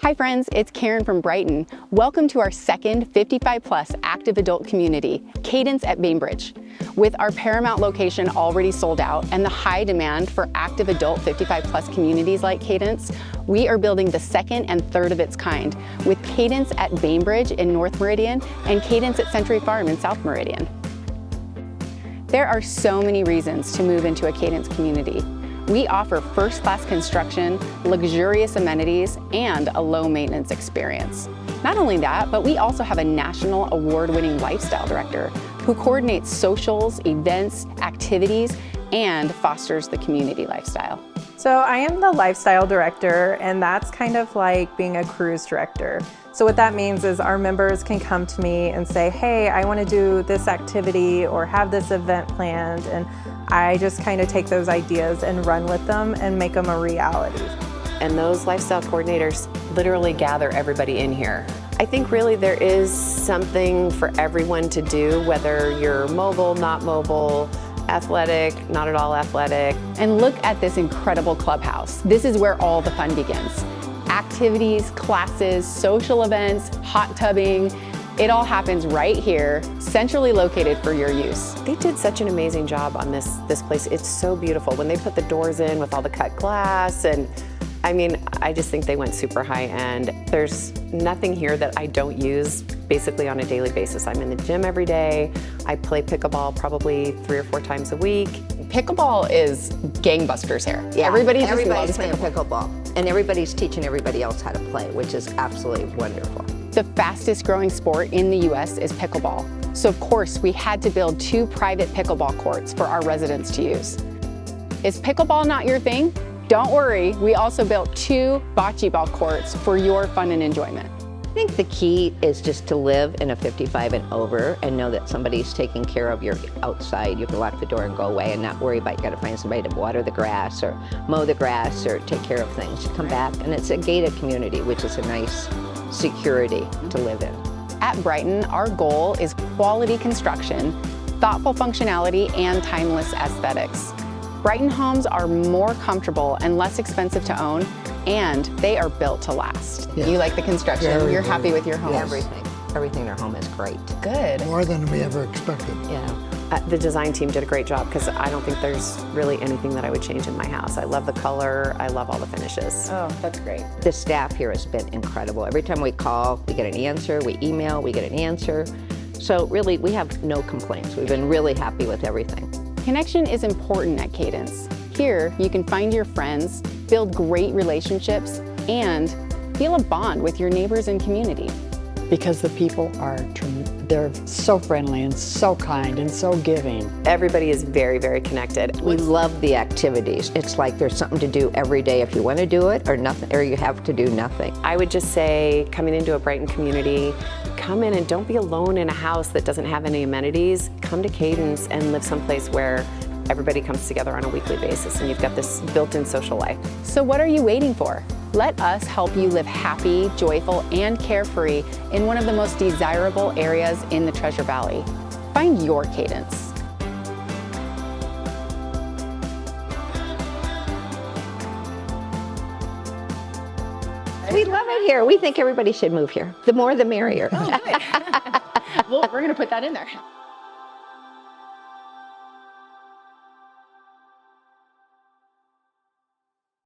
Hi friends, it's Karen from Brighton. Welcome to our second 55+ active adult community, Cadence at Bainbridge. With our Paramount location already sold out and the high demand for active adult 55+ communities like Cadence, we are building the second and third of its kind with Cadence at Bainbridge in North Meridian and Cadence at Century Farm in South Meridian. There are so many reasons to move into a Cadence community. We offer first-class construction, luxurious amenities, and a low-maintenance experience. Not only that, but we also have a national award-winning lifestyle director who coordinates socials, events, activities, and fosters the community lifestyle. So I am the lifestyle director, and that's kind of like being a cruise director. So what that means is our members can come to me and say, hey, I want to do this activity or have this event planned, and I just kind of take those ideas and run with them and make them a reality. And those lifestyle coordinators literally gather everybody in here. I think really there is something for everyone to do, whether you're mobile, not mobile, athletic, not at all athletic. And look at this incredible clubhouse. This is where all the fun begins. Activities, classes, social events, hot tubbing, it all happens right here, centrally located for your use. They did such an amazing job on this place. It's so beautiful. When they put the doors in with all the cut glass, and I mean, I just think they went super high end. There's nothing here that I don't use basically on a daily basis. I'm in the gym every day. I play pickleball probably 3 or 4 times a week. Pickleball is gangbusters here. Yeah, everybody's playing pickleball, and everybody's teaching everybody else how to play, which is absolutely wonderful. The fastest growing sport in the US is pickleball. So of course we had to build 2 private pickleball courts for our residents to use. Is pickleball not your thing? Don't worry, we also built 2 bocce ball courts for your fun and enjoyment. I think the key is just to live in a 55 and over and know that somebody's taking care of your outside. You can lock the door and go away and not worry about you gotta find somebody to water the grass or mow the grass or take care of things. You come back and it's a gated community, which is a nice security to live in. At Brighton, our goal is quality construction, thoughtful functionality, and timeless aesthetics. Brighton homes are more comfortable and less expensive to own, and they are built to last. Yeah. You like the construction, you're happy with your home. Everything in our home is great. Good. More than we ever expected. Yeah. The design team did a great job because I don't think there's really anything that I would change in my house. I love the color, I love all the finishes. Oh, that's great. The staff here has been incredible. Every time we call, we get an answer, we email, we get an answer. So really, we have no complaints. We've been really happy with everything. Connection is important at Cadence. Here, you can find your friends, build great relationships, and feel a bond with your neighbors and community. Because the people they're so friendly and so kind and so giving. Everybody is very, very connected. We love the activities. It's like there's something to do every day if you want to do it, or nothing, or you have to do nothing. I would just say, coming into a Brighton community, come in and don't be alone in a house that doesn't have any amenities. Come to Cadence and live someplace where everybody comes together on a weekly basis and you've got this built-in social life. So what are you waiting for? Let us help you live happy, joyful, and carefree in one of the most desirable areas in the Treasure Valley. Find your Cadence. We love it here. We think everybody should move here. The more, the merrier. Oh, good. Well, we're going to put that in there.